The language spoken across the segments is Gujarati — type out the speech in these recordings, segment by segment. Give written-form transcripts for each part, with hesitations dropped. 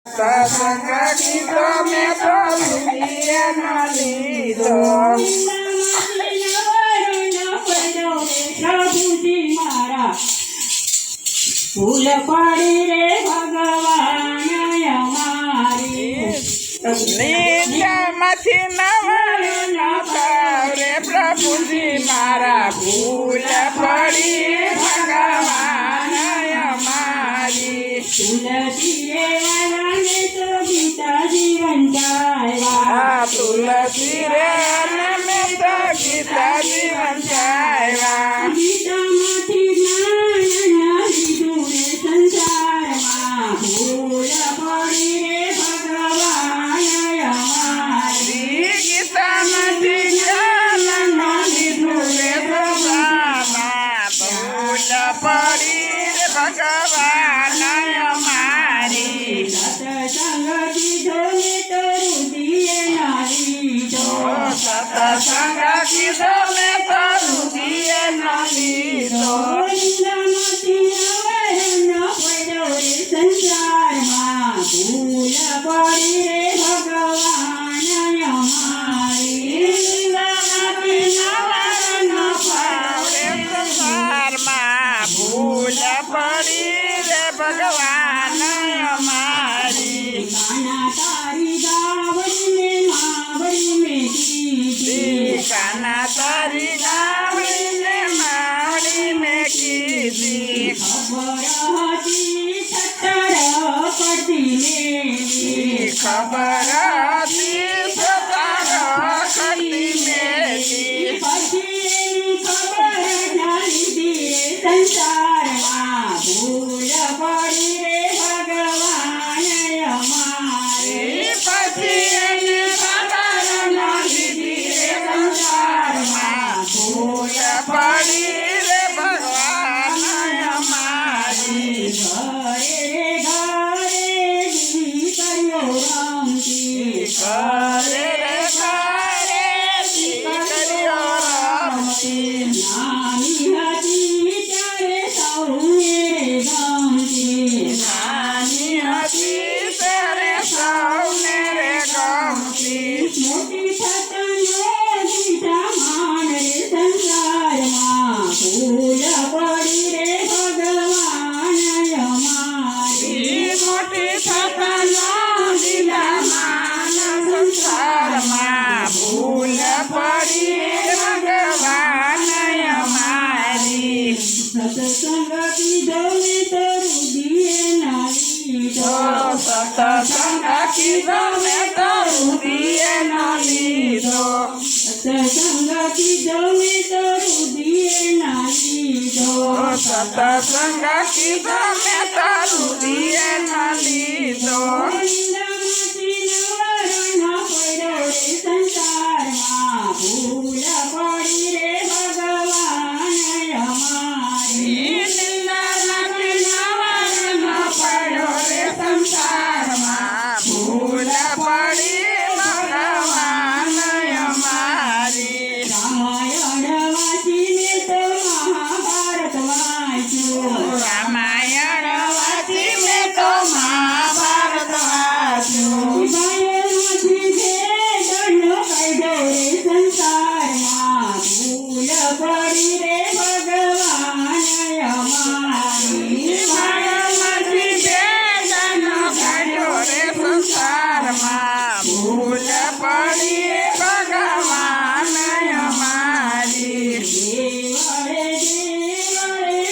સત્સંગ કીધો મેં તો રૂપિયે ન લીધો પ્રભુજી મારા ફૂલ પડી રે ભગવાન અમારી નિત્યમાંથી નવરું ન થાવ રે પ્રભુજી મારા ભૂલ પડી ભગવાન અમારી તુલસી રે વાલાને તો ગીતા જીવન ચાલ્યા તુલસી રે અને મેં તો ગીતા જીવન ચાલ્યા ગીતામાંથી જ્ઞાન લીધું રે સંસારમાં ભૂલ પડી રે ભગવાન અમારી ગીતામાંથી જ્ઞાન લીધું રે ભગવાન ભૂલ પડી રે ભગવાન અમારી સત્સંગ કીધો મેં તો રુધિએ ના લીધો સત્સંગ કીધો મેં તો રૂપિયે ન લીધો નિંદામાંથી નવરણ પડ્યો રે સંસારમાં ભૂલ પડી રે ભગવાન અમારી નિંદામાંથી નવરણ પાવરે સંસારમાં ભૂલ પડી રે ભગવાન અમારી કાના તારી ગાવડીને માવડી મેં કીધી કાના તારી ગાવડીને માવડી મેં કીધી ખબર હતી છતર પડતી મેલી ખબર હતી સતાર કટી મેલી પછી એની ખબર ના લીધી રે સંસારમાં ભૂલ પડી રે ભગવાન અમારી પછી એને ખબર ન લીધી રે સંસારમાં ભૂલ પડી રે ભગવાન અમારી ઘરે દીકરીઓ રમતી ઘરે રે ઘરે દીકરીઓ રમતી નાની હતી ત્યારે સૌને ગમતી નાની હતી ત્યારે સૌને રે ગમતી મોટી થતાને દીધા માન રે સંસારમાં ભૂલ પડી રે ભગવાન અમારી મોટી થતા ન દીધા માન સંસારમાં ભૂલ પડી ભગવાન અમારી સત્સંગ કીધો મેં તો રુધિએ ના લીધો સત્સંગ કીધો મેં તો રૂપિયે ન લીધો સત્સંગ કીધો મેં તો રુધિએ ના લીધો સત્સંગ કીધો મેં તો રૂપિયે ન લીધો નિંદામાંથી નવરણ પડ્યો રે સંસારમાં ભૂલ પડી રે ભગવાન અમારી નિંદામાંથી નવરણ પડ્યો રે સંસારમાં ભૂલ પડી ભગવાન અમારી રામાયણ વાંચી મેં તો મહાભારત વાંચ્યું રામાયણ વાંચી મેં તો મહાભારત વાંચ્યું ભાઈમાંથી ભેદનો કાયદો રે સંસારમાં ભૂલ પડી રે ભગવાન અમારી ભાઈમાંથી ભેદનો કાઢ્યો રે સંસારમાં ભૂલ પડી ભગવાન અમારી દેવળે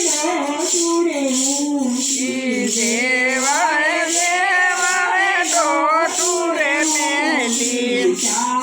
ડોસુડે મૂકી દેવળે દેવળે ડોટુરે મેલી ચાર